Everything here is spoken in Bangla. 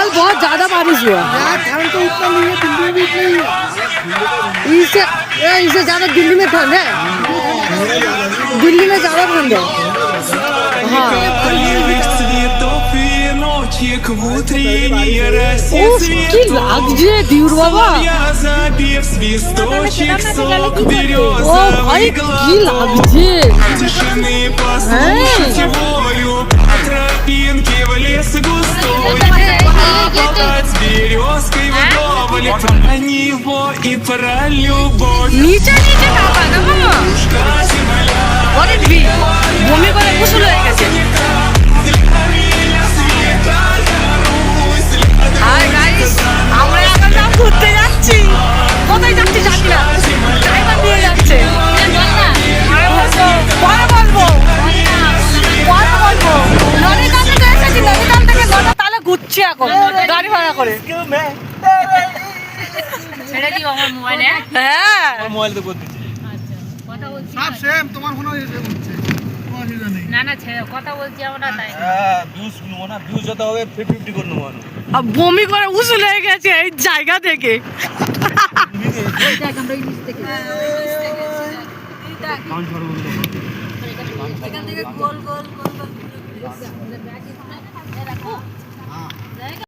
कल बहुत ज्यादा बारिश हुआ। ठंड तो उतना नहीं है, दिल्ली में भी इतना ही है। इससे ज्यादा दिल्ली में ठंड है, दिल्ली में ज्यादा ठंड है। हाँ কি লাগছে দিউর বাবা, ও ভাই কি লাগছে। নিচে নিচে টাকা না মামা, অনেক ভিড়, বমি করে গোসল হয়ে গেছে। হাই গাইস, আমরা এখন না ঘুরতে যাচ্ছি, কোথায় যাচ্ছি জানি না, ড্রাইভার নিয়ে যাচ্ছে। পরে বলবো নদীকাল থেকে এসেছি, নদীকাল থেকে গোটা তাহলে ঘুরছি এখন গাড়ি ভাড়া করে। ছেড়ে দিও আমার মোবাইলে। হ্যাঁ মোবাইল তো করে দিচ্ছি। কথা বলছি সব সেম, তোমার ফোনও এসে হচ্ছে, তোমার কিছু নেই। না না ছেড়ে কথা বলছি আমরা তাই। হ্যাঁ ভিউজ নেবো না, ভিউজ যত হবে 50-50 করে নেবো না। বমি করে উসুল হয়ে গেছে এই জায়গা থেকে। এখান থেকে গোল গোল গোল গোল